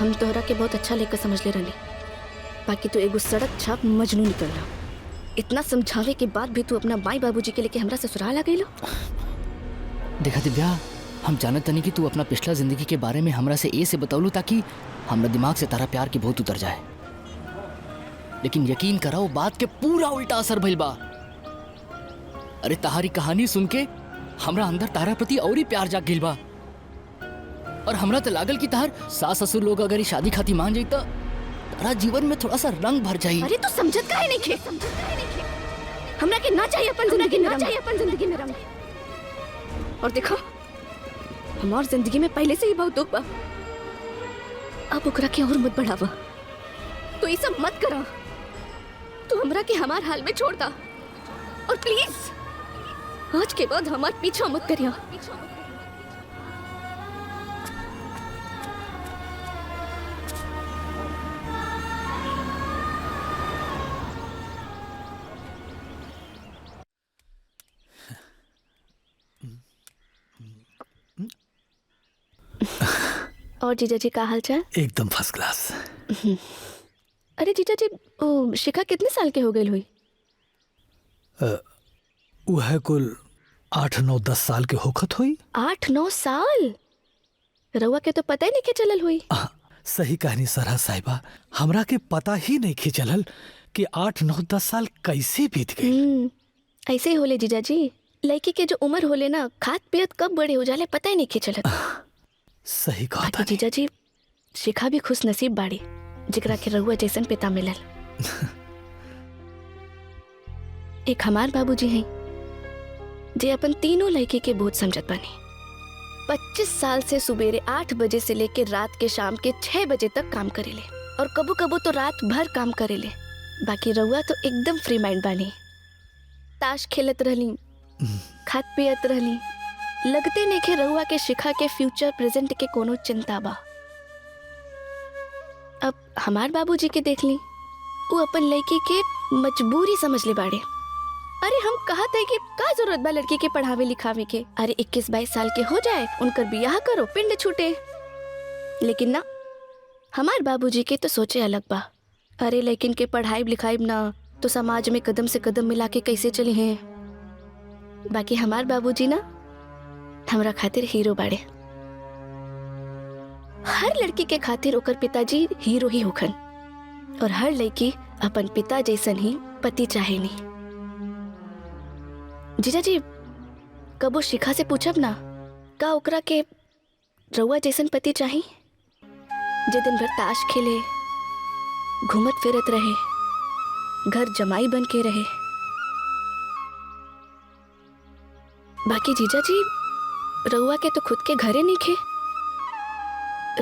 हम तोहरा के बहुत अच्छा लेकर समझ ले रहनी, बाकी तू एगो सड़क छाप मजनू निकलना। इतना समझावे के बाद भी तू अपना माई बाबूजी के लेके हमरा ससुराल आ गई। देखा दिव्या, हम जानत तनी कि तू अपना पिछला जिंदगी के बारे में हमरा से ए से बतौलू ताकि हमरा दिमाग से तारा प्यार की बहुत उतर जाए, लेकिन यकीन करा वो बात के पूरा उल्टा असर भइल बा। अरे तहारी कहानी सुन के हमरा अंदर तारा प्रति और ही प्यार जाग गिल बा, और हमरा तो लागल कि तार सास ससुर लोग अगर ये शादी खाती मान जाई तो तारा जीवन में थोड़ा सा रंग भर जाई। अरे तू समझत काहे नहीं खे? हमरा के ना चाहिए अपन जिंदगी में रंग। और देखो, हमार जिंदगी में पहले से ही बहुत दुख बा, अब ओकरा के और मत बढ़ावा। तो ये सब मत करा, तू हमरा के हमार हाल में छोड़ दा, और प्लीज आज के बाद हमार पीछा मत करिया। और जीजा जी का हाल चाल? एकदम फर्स्ट क्लास। अरे जीजा जी, ओ शिखा कितने साल के हो गई हुई? वह कुल 8-9-10 साल के होखत हुई। 8-9 साल? रउआ के तो पता ही नहीं के चलल हुई। सही कहनी सरहा साहिबा, हमरा के पता ही नहीं के चलल कि 8-9-10 साल कैसे बीत गए। ऐसे ही होले जीजा जी, लड़की के जो उम्र होले ना, खात पियत कब बड़े हो जाले पता ही नहीं के चलत। सही कहा था जीजा जी, शिखा भी खुश नसीब बाड़ी जिकरा के रउआ जैसन पिता मिलल। एक हमार बाबूजी हैं जे अपन तीनों लड़की के बोझ समझत बानी। 25 साल से सुबेरे 8 बजे से लेकर रात के शाम के 6 बजे तक काम करेले, और कबो कबो तो रात भर काम करेले। बाकी रउआ तो एकदम फ्री माइंड बानी, ताश खेलत रहली, खात पियत रहली। लगते नहीं के रउआ के शिखा के फ्यूचर प्रेजेंट के कोनो चिंता बा। अब हमार बाबूजी के देख ली, वो अपन लड़की के मजबूरी समझ ले बाड़े। अरे हम कहते हैं कि का जरूरत बा लड़की के पढ़ावे लिखावे के? अरे 21-22 साल के हो जाए, उनकर बियाह करो, पिंड छूटे। लेकिन ना, हमार बाबूजी के तो सोचे अलग बा। अरे लेकिन के पढ़ाई लिखाई ना तो समाज में कदम से कदम मिला के कैसे चले हैं। बाकी हमार बाबूजी ना हमरा खातिर हीरो बाड़े। हर लड़की के खातिर ओकर पिताजी हीरो ही होखन, और हर लड़की अपन पिता जैसन ही पति चाहेनी। जीजा जी, कबो शिखा से पूछब ना, का ओकरा के रउआ जैसन पति चाही जे दिन भर ताश खेले, घूमत फिरत रहे, घर जमाई बन के रहे। बाकी जीजा जी, रउआ के तो खुद के घरे नहीं खे,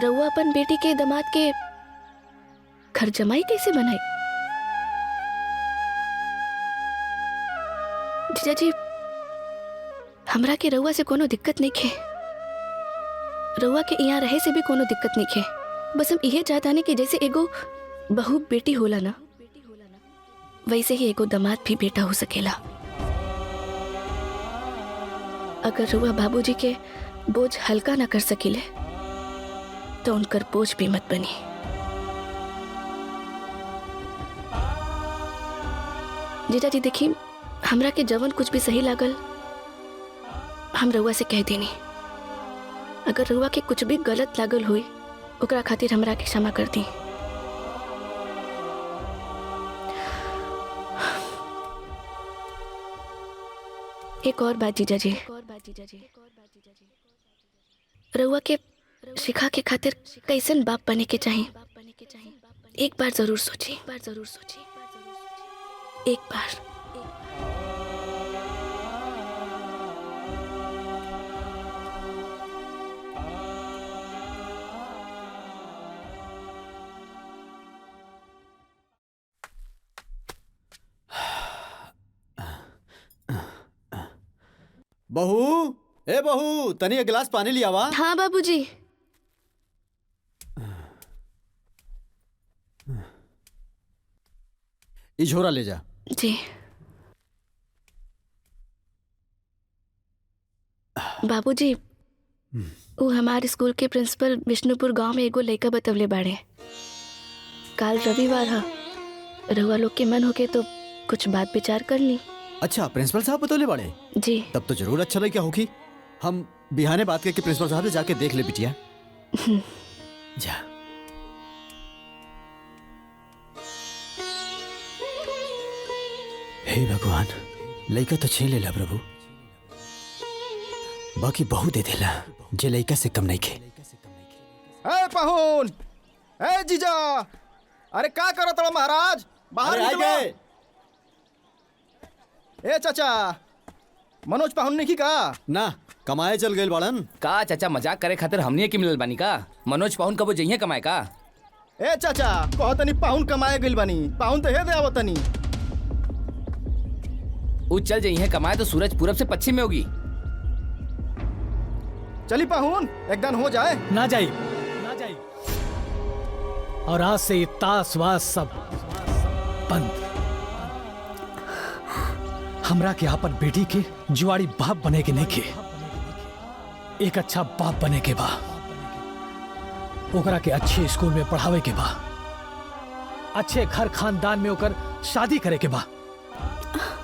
रउआ अपन बेटी के दामाद के घर जमाई कैसे बनाई? जीजा जी, हमरा के रउआ से कोनो दिक्कत नहीं खे, रउआ के यहाँ रहे से भी कोनो दिक्कत नहीं खे। बस हम इहे चाहतानी कि जैसे एगो बहू बेटी होला ना, वैसे ही एगो दामाद भी बेटा हो सकेला। अगर रउआ बाबूजी के बोझ हल्का ना कर सकिले तो उनकर बोझ भी मत बनी। जीजा जी देखी, हमरा के जवन कुछ भी सही लागल हम रउआ से कह देनी। अगर रउआ के कुछ भी गलत लागल हुई, ओकरा खातिर हमरा के क्षमा कर दी। एक और बात जीजा जी, रउआ के शिखा के खातिर कैसन बाप बने के चाहिए, एक बार जरूर सोची, एक बार। बहू, ए बहू, तनी एक गिलास पानी लिया वा। हाँ बाबूजी। ई झोरा ले जा। जी। बाबूजी, वो हमारे स्कूल के प्रिंसिपल विष्णुपुर गांव में एगो लड़का बतवले बाड़े। काल रविवार हा, रहुआ लोग के मन होके तो कुछ बात विचार कर ली। अच्छा, प्रिंसिपल साहब बतौले बाड़े? जी। तब तो जरूर अच्छा लड़का होगी। हम बिहाने बात करके प्रिंसिपल साहब से जाके देख ले बिटिया। जा। हे भगवान, लड़का तो छीन लेला प्रभु, बाकी बहु दे देला जे लड़का से कम नहीं खे। ए पाहुन, ए जीजा, अरे का करो तड़ा महाराज, बाहर अरे निकलो। आए ए चाचा, मनोज पाहुन ने की का? ना कमाए चल गए बाड़न। का चाचा मजाक करे खातिर हमनी के मिलल बानी का? मनोज पाहुन कबो जइहे कमाए का? ए चाचा, कहो तनी पाहुन कमाए गइल बानी, पाहुन तो हे दे आवत तनी। उ चल जइहे कमाए तो सूरज पूरब से पश्चिम में होगी। चली पाहुन, एकदम हो जाए। ना जाई, ना जाई। और आज से ये ताश वास सब बंद। हमरा के अपन बेटी के जुआड़ी बाप बने के नहीं के, एक अच्छा बाप बने के बा। ओकरा के अच्छे स्कूल में पढ़ावे के बा, अच्छे घर खानदान में ओकर शादी करे के बा।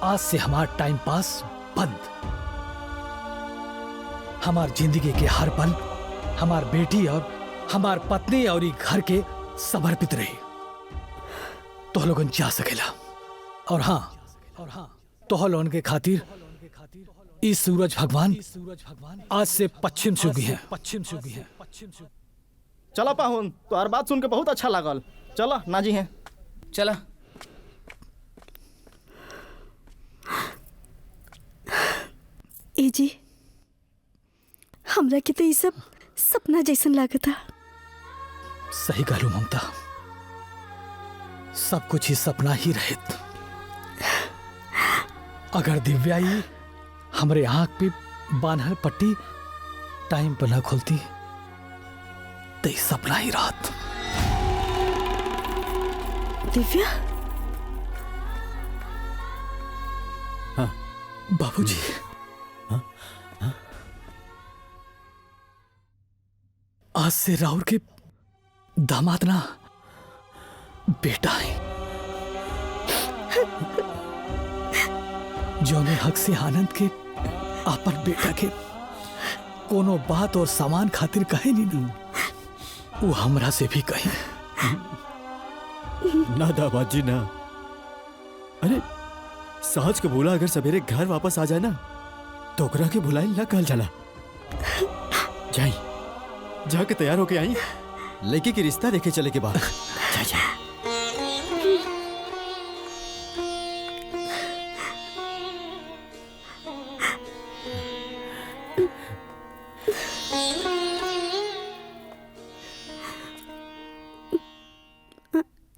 आज से हमार टाइम पास बंद। हमार जिंदगी के हर पल हमार बेटी और हमार पत्नी और ई घर के समर्पित रही। तो लोगन जा सकेला। और हाँ, तो लोगन के खातिर इस सूरज भगवान आज से पश्चिम से उगी है। चलो पाहुन, तो हर बात सुन के बहुत अच्छा लागल। चलो नाजी हैं। चला। ए जी, हमरा के तो ये सब सपना जैसन लागता। सही कहलू ममता, सब कुछ ही सपना ही रहित। अगर दिव्याई हमरे आंख पे बान्हल पट्टी टाइम पर न खोलती तो ये सपना ही रात। दिव्या? हाँ। बाबूजी। हाँ? हाँ? आज से राहुल के दामाद ना, बेटा है, जौने हक से आनंद के आपन बेटा के कोनो बात और सामान खातिर कहे नहीं ना, वो हमरा से भी कहे। ना दामाद जी ना। अरे साँझ को बोला अगर सवेरे घर वापस आ जाए ना तो ओकरा के भुलाई ना कहल जाला। जाई, जाके तैयार होके आई, लड़की के रिश्ता देखे चले के बाद। जा।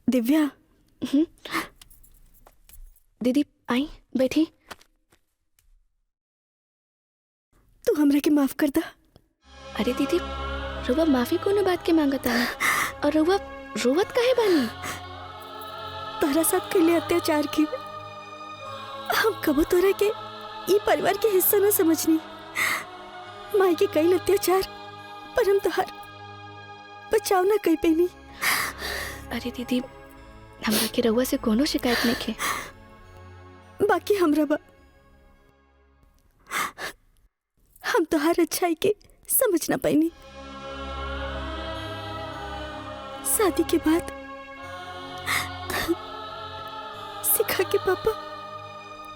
दिव्या। दीदी आई, बैठी। तू हमरा के माफ कर दा। अरे दीदी, रुआ माफी कोनो बात के मांगता है और रुआ रोवत काहे बानी? तोहरा साथ कैले अत्याचार की हम कबो तोरा के ई परिवार के हिस्सा न समझनी। माई के कई अत्याचार पर हम तोहर बचाव न कई पैनी। अरे दीदी, हमरा के रउआ से कोनो शिकायत नहीं खे। बाकी हमरा बा, हम तोहार अच्छाई के समझ न पैनी। शादी के बाद सिखा के पापा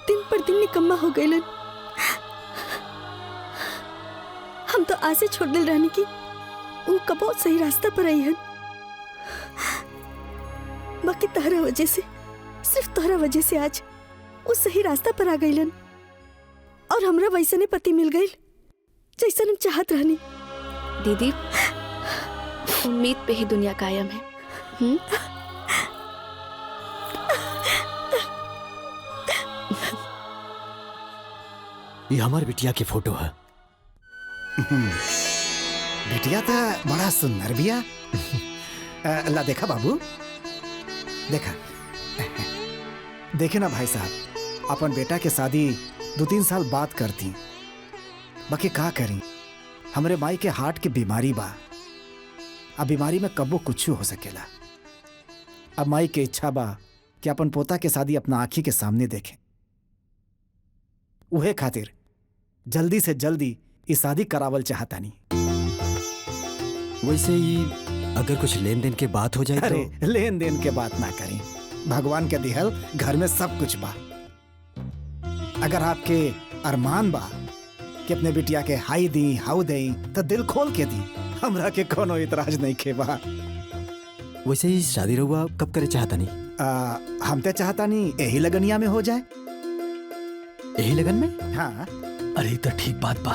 दिन पर दिन निकम्मा हो गए। हम तो आसे छोड़ दिल रहने की वो कबो सही रास्ता पर आई है। बाकी तोहरा वजह से, सिर्फ तोहरा वजह से आज वो सही रास्ता पर आ गईलन और हमरा वैसने पति मिल गई जैसन हम चाहत रहनी। दीदी, उम्मीद पे ही दुनिया कायम है। ये हमारी बिटिया की फोटो है। बिटिया तो बड़ा सुंदर बिया। ला देखा बाबू, देखा। देखे ना भाई साहब, अपन बेटा के शादी 2-3 साल बाद करती, बाकी का करी, हमरे माई के हार्ट के बीमारी बा। अब बीमारी में कबो कुछ हो सकेला। अब माई के इच्छा बा कि अपन पोता के शादी अपना आंखी के सामने देखें। उहे खातिर जल्दी से जल्दी ई शादी करावल चाहतानी। वैसे ही अगर कुछ लेन देन के बात हो जाए अरे तो लेन देन के बात ना करें। भगवान के दिहल घर में सब कुछ बा। अगर आपके अरमान बा कि अपने बिटिया के हाई दी हाउ दई तो दिल खोल के दी, हमरा के कोनो इतराज नहीं के बा। वैसे ही शादी रहुआ कब करे चाहता नहीं? हम तो चाहता नहीं यही लगनिया में हो जाए। यही लगन में? हाँ। अरे ये तो ठीक बात बा।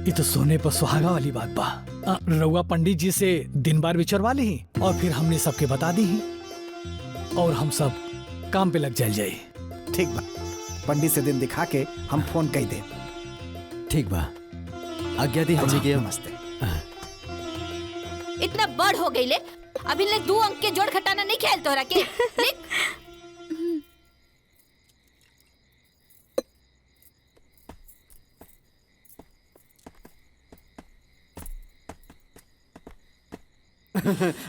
ये तो सोने पर सुहागा वाली बात बा। रउआ पंडित जी से दिन बार विचरवा ली और फिर हमने सबके बता दी और हम सब काम पे लग जाए। ठीक बा, पंडित से दिन दिखा के हम फोन कई दे। ठीक बा, आज्ञा दी हमने के। नमस्ते। इतना बड़ हो गई ले, अभी ले 2 अंक के जोड़ घटाना नहीं खेल तोरा के।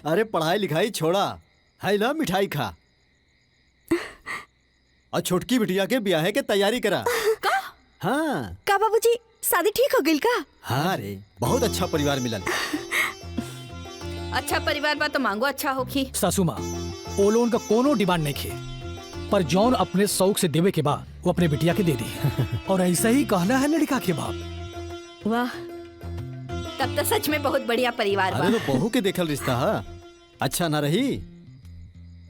अरे पढ़ाई लिखाई छोड़ा, है ना मिठाई खा और छोटकी बिटिया के ब्याह के तैयारी करा। का? हाँ। का बाबूजी शादी ठीक हो गई का? हाँ रे, बहुत अच्छा परिवार मिलन। अच्छा परिवार बा तो मांगो अच्छा होखी। सासू माँ, ओ लोन का कोनो डिमांड नहीं खे, पर जौन अपने शौक से देवे के बाद वो अपने बिटिया के दे दी। और ऐसा ही कहना है लड़का के बाप। वाह, तब तो सच में बहुत बढ़िया परिवार बा। अरे तो बहू के देखल रिश्ता है, अच्छा ना रही?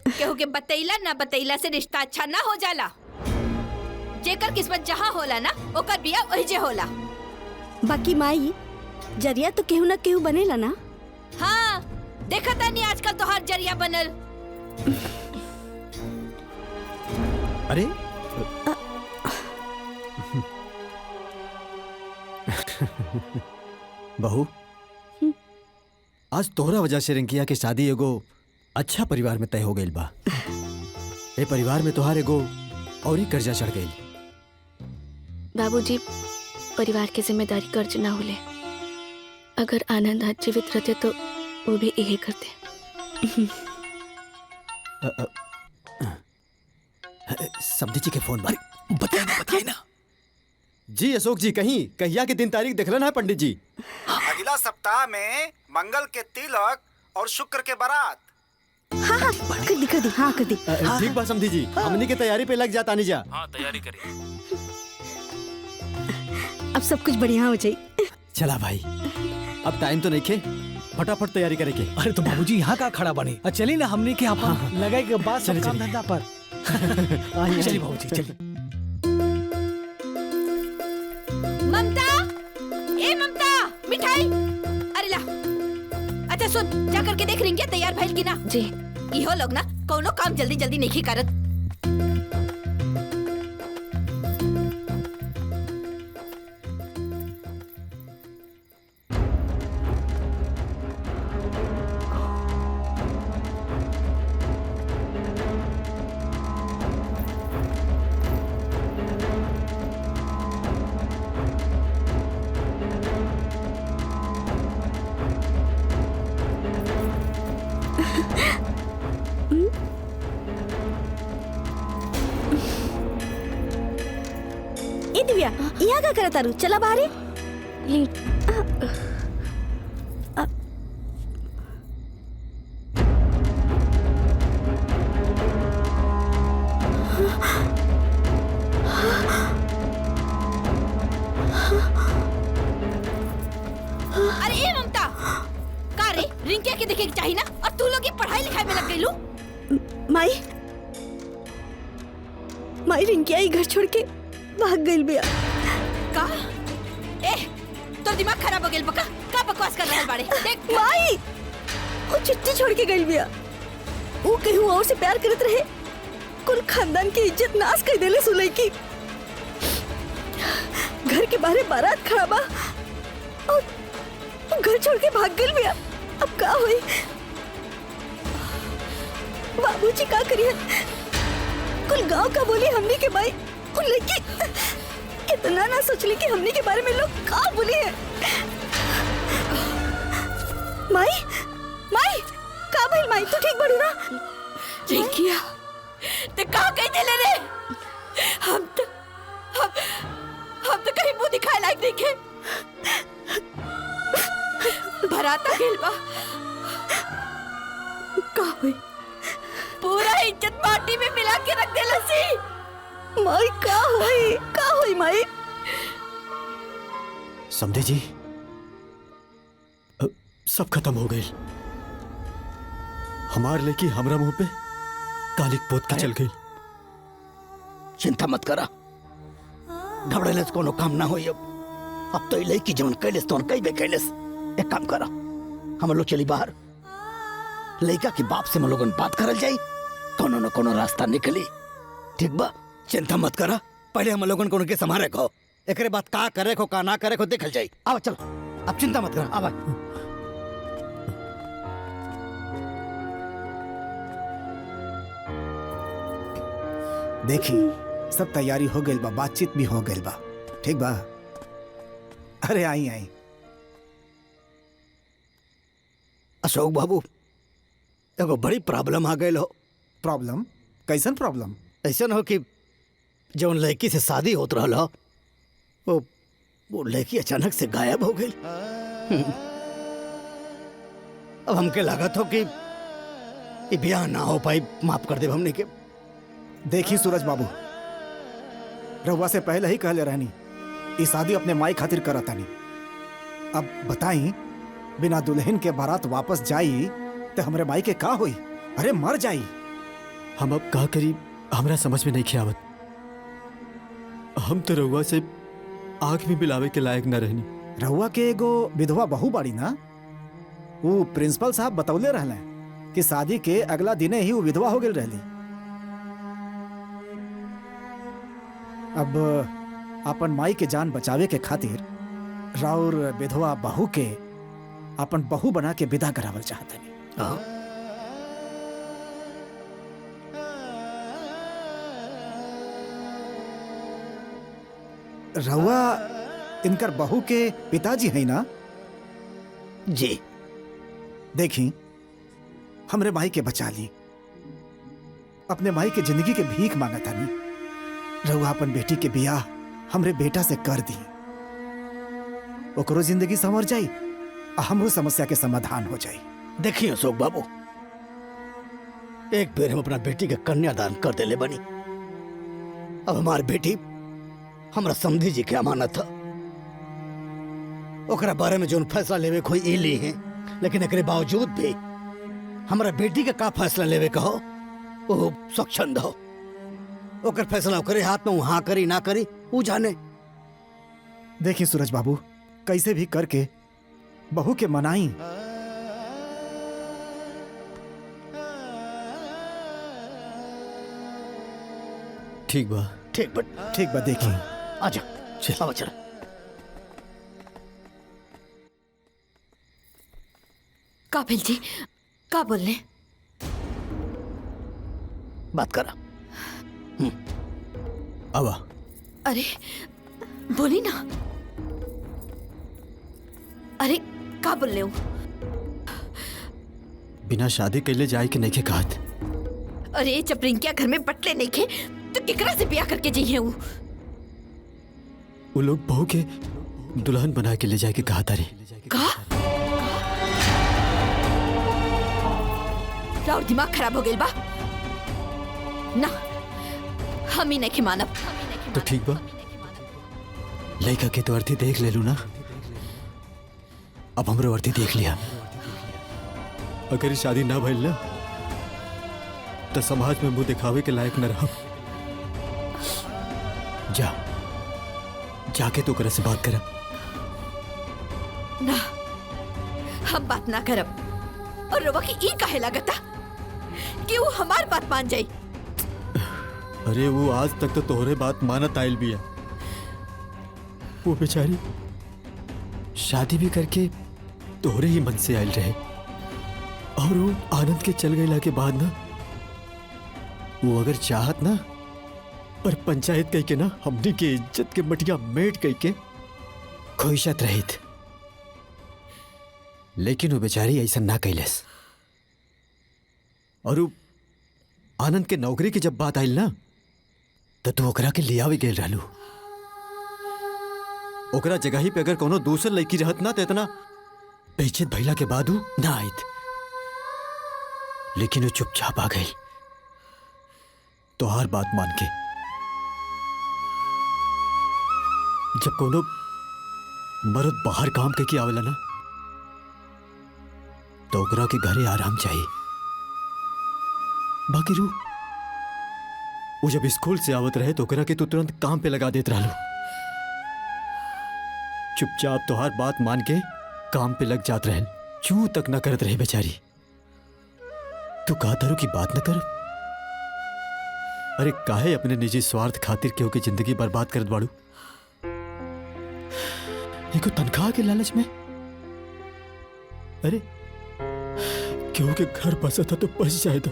केहू के बतैला ना बतैला से रिश्ता अच्छा ना हो जाला। जेकर किस्मत जहाँ होला ना ओकर बिया वही जे होला। बाकी माई जरिया तो केहू ना केहू बनेला ना। हाँ, देखा था नहीं आजकल तो हर जरिया बनल। अरे बहू, आज तोहरा वजह से रिंकिया के शादी एगो अच्छा परिवार में तय हो गई बा। ए परिवार में तोहार एगो और ही कर्जा चढ़ गई। बाबूजी, परिवार की जिम्मेदारी कर्ज ना होले। अगर आनंद आज जीवित रहते तो वो भी यही करते। समधी जी के फोन पर बताइए ना। जी अशोक जी, कहीं कहिया के दिन तारीख देख लेना है पंडित जी। अगला सप्ताह में मंगल के तिलक और शुक्र के बारात। हाँ हाँ कर दी हाँ कर दी। ठीक बा समधी जी, हमनी के तैयारी पे लग जाता नहीं जा। हाँ तैयारी करिए। अब सब कुछ बढ़िया हो जाए। चला भाई, अब टाइम तो नहीं खे, फटाफट तैयारी करे के। अरे तो बाबूजी यहाँ का खड़ा बनी। चलिए ना, हमने के अपन लगाए के बाद सब काम धंधा पर। चलिए बाबूजी चलिए। ममता, ए ममता, मिठाई। अरे ला, अच्छा सुन, जा करके देख रिंकिया तैयार भइल की ना। जी। इहो लोग ना कोनो काम जल्दी जल्दी नहीं करत। ए दिव्या, यहाँ का करत तारू? चला बाहर। ये अरे ए ममता, का रे रिंकिया के देखे के चाहिए ना, और तू लोग ये पढ़ाई लिखाई में लग गई लू। माई रिंकिया ही घर छोड़ के भाग गई बिया। का? ए, तो दिमाग खराब हो गया बका? का बकवास कर रहल बाड़े? देख माई, वो चिट्ठी छोड़ के गई बिया। वो कहूँ और से प्यार करत रहे, कुल खानदान की इज्जत नाश कर देले सुलई की। घर के बाहर बारात खड़ा बा और घर छोड़ के भाग गई बिया। अब का हुई? बाबूजी का करिए? कुल गांव का बोली हमनी के भाई, उन लड़की इतना ना सोचली कि हमनी के बारे में लोग का बोली है। माई माई का भइल माई तू ठीक बड़ू ना? रिंकिया ते का कह देले रे? हम तो कहीं मुंह दिखाए लायक नहीं के। भराता गेल बा का हुई? पूरा इज्जत माटी में मिला के रख देला सी। माई का हुई माई? समझे जी, सब खत्म हो गई। हमार लेकी हमरा मुंह पे कालिक पोत के चल गई। चिंता मत करा, घबरेले से कोनो काम ना होई। अब तो लड़की जवन कैलेस तो कई बे कैलेस। एक काम करा, हम लोग चली बाहर, लड़का के बाप से हम लोगन बात करल जाई, कोनो न कोनो रास्ता निकली। ठीक बा, चिंता मत करा। पहले हम लोगन को के संभाले को, एकरे बात का करे को का ना करे को देखल जाई। आवा चलो, अब चिंता मत करा, आवा। देखी सब तैयारी हो गई बा, बातचीत भी हो गई बा। ठीक बा? अरे आई आई। अशोक बाबू, एगो बड़ी प्रॉब्लम आ गई हो। प्रॉब्लम? कैसन प्रॉब्लम? ऐसा हो कि जौन लड़की से शादी होत रहल हो, वो लड़की अचानक से गायब हो गई। अब हमके लागत हो कि ये ब्याह ना हो पाई। माफ कर दे हमने के। देखी सूरज बाबू, रहुआ से पहले ही कहले रहनी ये शादी अपने माई खातिर करतानी। अब बताई, बिना दुल्हन के बारात वापस जाई तो हमरे माई के का होई? अरे मर जाई। हम अब का करी, हमरा समझ में नहीं खियावत। हम तो रहुआ से आंख में मिलावे के लायक न रहनी। रहुआ के एगो विधवा बहू बाड़ी ना? वो प्रिंसिपल साहब बतौले रहले कि शादी के अगला दिने ही वो विधवा हो गई रहली। अब अपन माई के जान बचावे के खातिर राउर विधवा बहू के अपन बहू बना के विदा करावल चाहतनी। रहुआ इनकर बहू के पिताजी है ना? जी। देखी, हमरे माई के बचा ली। अपने माई के जिंदगी के भीख मांगता नहीं। रहुआ अपन बेटी के बियाह हमरे बेटा से कर दी, ओकरो जिंदगी संवर जाई, हमरो समस्या के समाधान हो जाई। देखिए अशोक बाबू, एक बेर हम अपना बेटी के कन्यादान कर देले बनी। अब हमारी बेटी हमरा समधी जी के अमानत है। ओकरा बारे में जो फैसला लेवे कोई ई ली है, लेकिन एकरे बावजूद भी हमरा बेटी के का फैसला लेवे कहो वो स्वच्छंद हो। ओकर फैसला ओकरे हाथ में, वहां करी ना करी वो जाने। देखिए सूरज बाबू, कैसे भी करके बहू के मनाई। ठीक बा, ठीक बट ठीक बा। देखिए, आजा चल, आवा चल। काबिल जी का बोलने? बात करा। आवा। अरे बोली ना। अरे का बोल रहे हो? बिना शादी के लिए जाए कि नहीं के कहत। अरे जब रिंकिया घर में बटले नहीं खे तो केकरा से ब्याह करके जाइए वो लोग बहू के दुल्हन बना के ले जाए के कहा तारी। का? और दिमाग खराब हो गई बा ना, हम ही नहीं मानब। तो ठीक बा, लड़का के तो अर्थी देख ले लू ना। अब हमरो अर्थी देख लिया। अगर शादी ना भइल ना तो समाज में मुंह दिखावे के लायक न रहा। जा जाके तो करे से बात करब ना। हम बात ना करब। और रवा की ई काहे लागता कि वो हमार बात मान जाई? अरे वो आज तक तो तोहरे बात मानत आयल भी है। वो बेचारी शादी भी करके तोहरे ही मन से आयल रहे, और वो आनंद के चल गए के बाद ना, वो अगर चाहत ना, पर पंचायत कह के ना हमनी के इज्जत के मटिया मेट कह के खोइशत रहित। लेकिन वो बेचारी ऐसा ना कैलस। और वो आनंद के नौकरी की जब बात आयल ना तो तू ओकरा के लिया भी गेल रहलू। ओकरा जगह ही पे अगर कोनो दूसर लड़की रहत ना तो इतना बेइज्जत भइला के बाद ना आयत, लेकिन वो चुपचाप आ गई तो हर बात मान के। जब कोनो मर्द बाहर काम करके आवेला ना तो ओकरा के घरे आराम चाहिए। बाकी रू वो जब स्कूल से आवत रहे तो ओकरा के तू तुरंत काम पे लगा देत रहलू। चुपचाप तो हर बात मान के काम पे लग जात रहल, चू तक ना करत रहे बेचारी। तू कहा तारू की बात ना कर। अरे काहे अपने निजी स्वार्थ खातिर केहू की जिंदगी बर्बाद करत बाड़ू? एको तनख्वाह के लालच में? अरे केहू के घर बसा था तो बस जाए दो।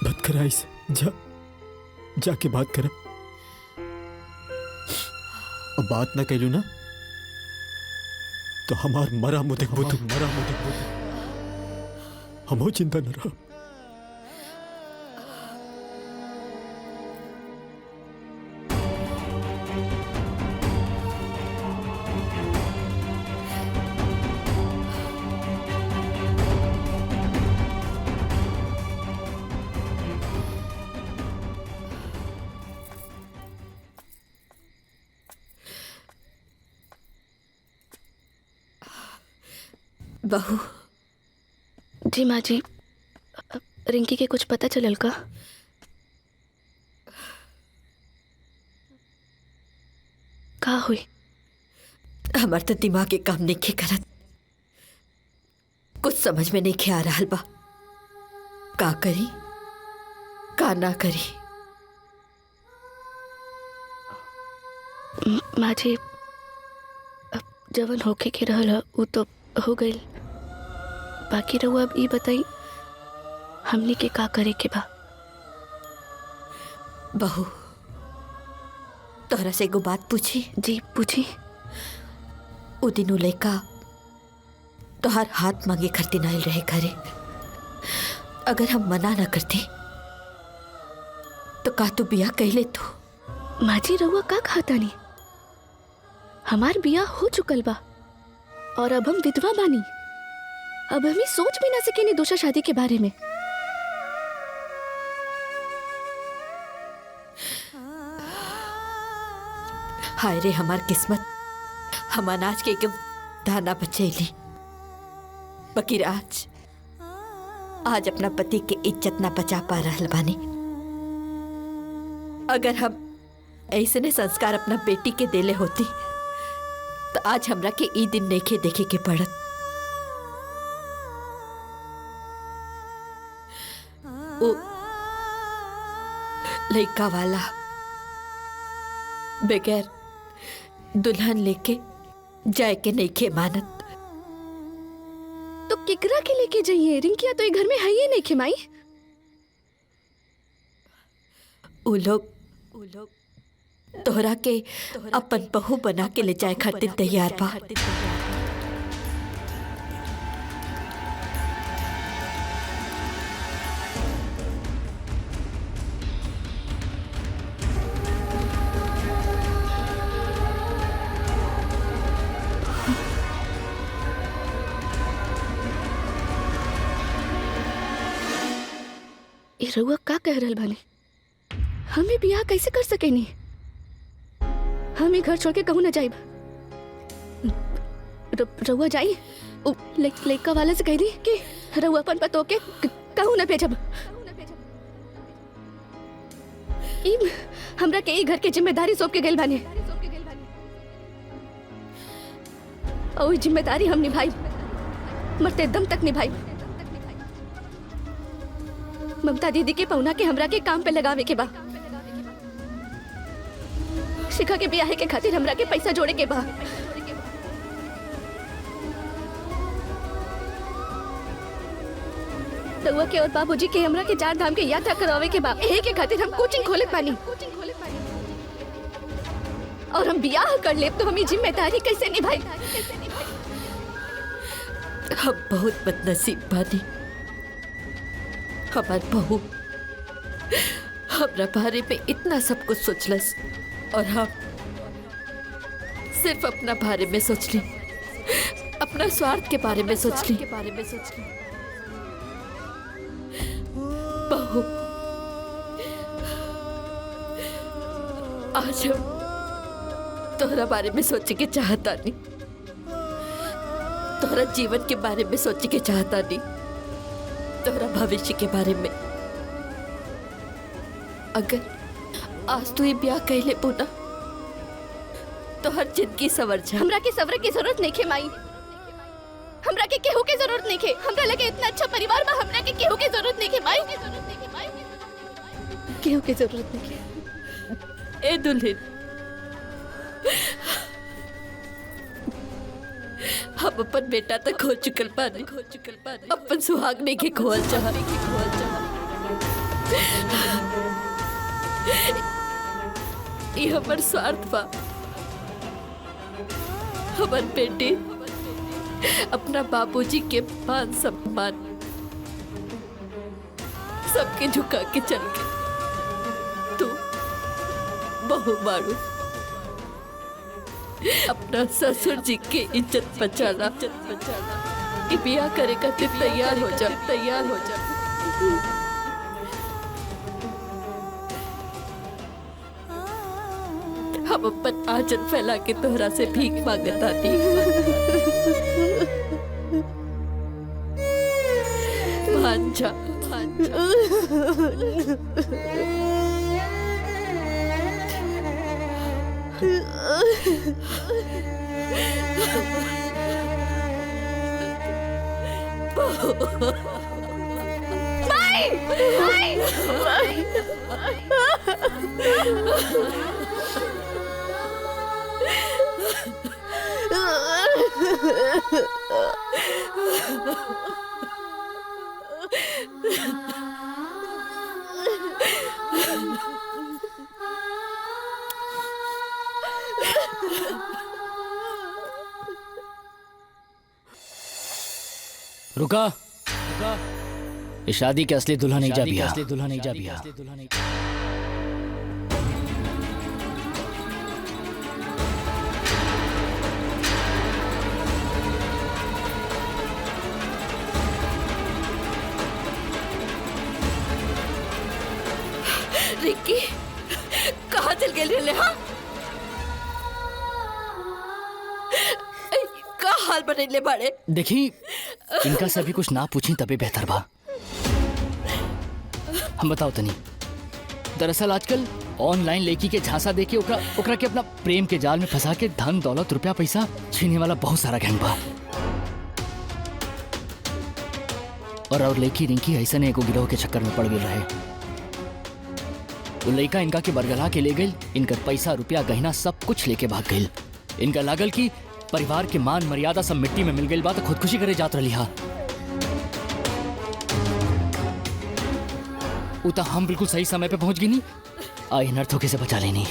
बात करा इसे, जाके बात करा। अब बात ना कहलू ना तो हमार मरा मुझे हमो चिंता न रहा। बहू। जी माँ जी, रिंकी के कुछ पता चलल का? का हुई? हमार तो दिमाग के काम नहीं करत, कुछ समझ में नहीं आ रहा बा। का करी का ना करी। माँ जी, जवन होके के रहल वो तो हो गई। बाकी रहुआ अब ये बताई हमने के का करे के बा? बहू तोहरा से एगो बात पूछी? जी पूछी। वो दिनों लड़का तोहर हाथ मांगे खरती नाइल रहे घरे, अगर हम मना ना करते तो का तू बिया कहले तो? माँ जी रहुआ का खाता नहीं? हमार बिया हो चुकल बा और अब हम विधवा बानी। अब हम सोच भी ना सके नहीं दूसरा शादी के बारे में। हाय रे हमार किस्मत, हम अनाज के एक दाना बचैली, बकीर आज अपना पति के इज्जत ना बचा पा रहल बानी। अगर हम ऐसे ने संस्कार अपना बेटी के देले होती तो आज हमरा के ई दिन नेखे देखे के पड़त। ओ लड़का वाला बगैर दुल्हन लेके जाए के नहीं खे मानत। तो किकरा के लेके जाइए? रिंकिया तो ये घर में है ही नहीं खिमाई। वो लोग तोहरा के अपन बहू बना के ले जाए खातिर तैयार बा। ये रउआ का कह रहल बानी? हमें बियाह कैसे कर सके नहीं? हम ये घर छोड़ के कहूँ ना जाइब। रउआ जाई लड़का वाला से कह दी कि रउआ अपन पतो के कहूँ ना भेजब। हमरा के घर के जिम्मेदारी सौंप के गइल बानी और जिम्मेदारी हम निभाई, मरते दम तक निभाई। ममता दीदी के पौना के हमरा के काम पे लगावे के बा। शिखा के ब्याह के खातिर हमरा के पैसा जोड़े के बा। रउआ के और बाबूजी के हमरा के 4 धाम के यात्रा करावे के बा। एही के खातिर हम कोचिंग खोले पानी और हम ब्याह कर लेब तो हम ये जिम्मेदारी कैसे निभाई? हम बहुत बदनसीब बानी। हमार बहू हमरा बारे में इतना सब कुछ सोचलस और हम सिर्फ अपना बारे में सोचली, अपना स्वार्थ के बारे में सोचली। बहू, आज हम तोहरा बारे में सोचे के चाहता नहीं, तोहरा जीवन के बारे में सोचे के चाहता नहीं, तोहरा भविष्य के बारे में। अगर आज तू ये ब्याह कहले पूना तो हर जिंदगी सवर जा। हमरा के सवरे की जरूरत नहीं है माई, हमरा के केहू के जरूरत नहीं है। हमरा लगे इतना अच्छा परिवार में हमरा के केहू के जरूरत नहीं है माई, केहू के जरूरत नहीं है। ए दुल्हन, हम अपन बेटा तक खो चुकल पानी, अपन सुहागने के खोल चाह। ये हमर स्वार्थ बा। हमर बेटी अपना बाबूजी के मान सम्मान सबके झुका के चल गए। तू बहू मारू अपना ससुर जी के इज्जत बचाना, ये ब्याह करे का तैयार हो जा। हम अपन आंचल फैला के तोहरा से भीख मांगता थी। भांजा, रुका, इस शादी के असली दुल्हन नहीं जा बिया। रिक्की कहाँ चल गए रे? हाँ, का हाल बनैले बाड़े? देखी, इनका सभी कुछ ना पूछी तभी बेहतर बा। हम बताओ तनी, दरअसल आजकल ऑनलाइन लड़की के झांसा देके ओकरा के अपना प्रेम के जाल में फंसा के धन दौलत रुपया पैसा छीने वाला बहुत सारा गैंग बा। और लड़की रिंकी ऐसा ने एगो गिरोह के चक्कर में पड़ गई रहे। वो लड़का इनका के बरगला के ले गई, इनकर पैसा रुपया गहना सब कुछ लेके भाग गई। इनका लागल कि परिवार के मान मर्यादा सब मिट्टी में मिल गई बा, तो खुदकुशी करे जात रही। हा, उता हम बिल्कुल सही समय पे पहुंच गई नी, आई नर्थों से बचा लेनी।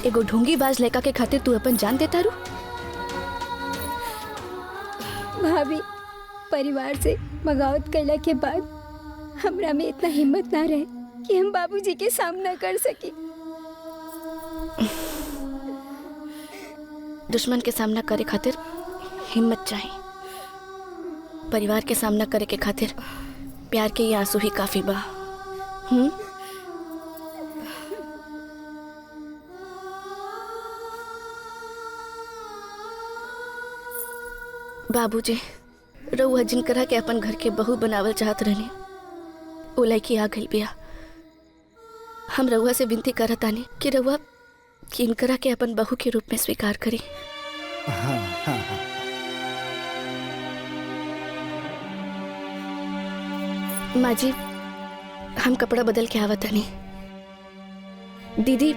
एगो ढोंगीबाज लड़का के खातिर तू अपन जान देता रू? भाभी, परिवार से बगावत कैला के बाद हमरा में इतना हिम्मत ना रहे कि हम बाबूजी के सामना कर सके। दुश्मन के सामना करे खातिर हिम्मत चाहिए, परिवार के सामना करे के खातिर प्यार के ये आंसू ही काफी बा। बाबूजी, रउआ जिनकरा के अपन घर के बहू बनावल चाहत रहनी, ओ लड़की आ गई बिया। हम रउआ से विनती करत आनी कि रउआ इनकरा के अपन बहू के रूप में स्वीकार करी। माँ जी, हम कपड़ा बदल के आवत आनी। दीदी,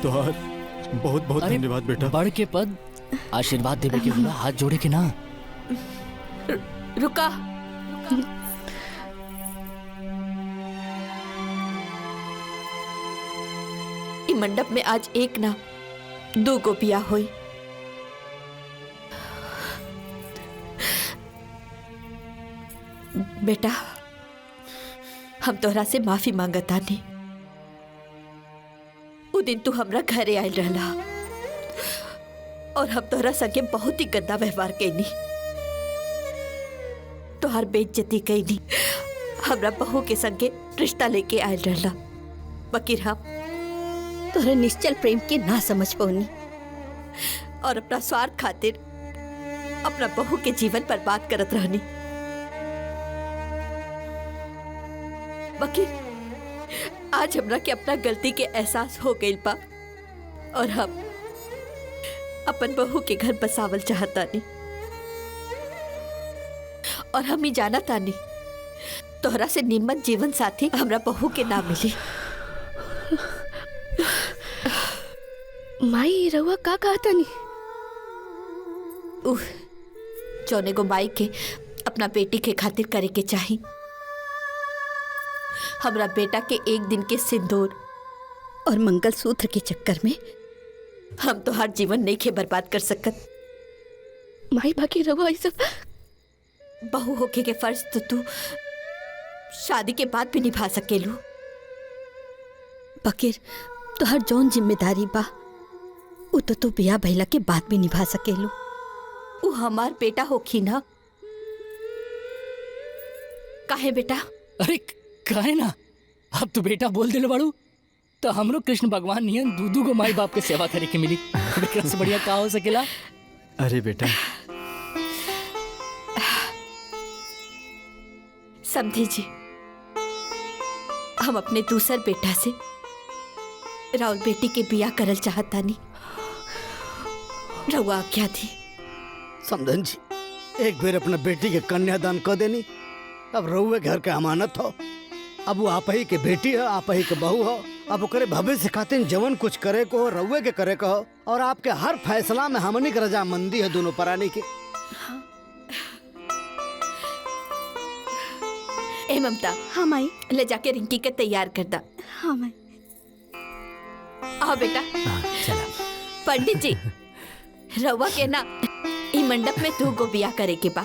तोहार बहुत बहुत धन्यवाद बेटा। बढ़ के पद आशीर्वाद देवे के बोला, हाथ जोड़े के ना। रुका, मंडप में आज एक ना 2 गो बिया हुई। बेटा, हम तोहरा से माफी मांगतानी। उ दिन तू हमरा घरे आयल रहला और हम तोहरा संगे बहुत ही गंदा व्यवहार कैनी, तोहार बेइज्जती कैनी, हमरा बहू के संगे रिश्ता लेके आयल रहला। बकीर हम तोहरा निश्चल प्रेम के ना समझ पौनी और अपना स्वार्थ खातिर अपना बहू के जीवन बर्बाद करत रहनी। बकीर आज हमरा के अपना गलती के एहसास हो गइल बा और हम अपन बहू के घर बसावल चाहतानी और हम ही जाना तानी तोहरा से निम्न जीवन साथी हमरा बहू के ना मिली। माई रउआ का कहता नहीं? जौने गो माई के अपना बेटी के खातिर करे के चाही। हमरा बेटा के एक दिन के सिंदूर और मंगलसूत्र के चक्कर में हम तो हर जीवन नहीं के बर्बाद कर सकत। माई बाकी रउआ ऐसा बहू होके के फर्ज तो तू शादी के बाद भी निभा सकेलू। बकीर तोहर जौन जिम्मेदारी बा उ तो तू बिया भइला के बाद भी निभा सकेलू। उ हमार बेटा होखी ना। काहे बेटा? अरे काहे ना, अब तू बेटा बोल दिल बाड़ू तो हमरो कृष्ण भगवान नियन दूधू को माई बाप के सेवा करे के मिली। विक्रम से बढ़िया का हो सकेला? अरे बेटा, समझी जी, हम अपने दूसर बेटा से राउल बेटी के बिया करल चाहतानी। रउआ आज्ञा थी। समझन जी, एक बेर अपना बेटी के कन्यादान कर देनी, अब रउए घर के अमानत हो। अब वो आप ही के बेटी है, आप ही के बहू हो। अब ओकरे भविष्य खातिर जवन कुछ करे को हो रउए के करे को हो, और आपके हर फैसला में हमनी के रजामंदी है दोनों प्राणी की। ए ममता, हाँ माई। ले जाके रिंकी के तैयार कर दा। हाँ माई। आओ बेटा। चला। पंडित जी, रउआ के ना ई मंडप में 2 गो बिया करे के बा।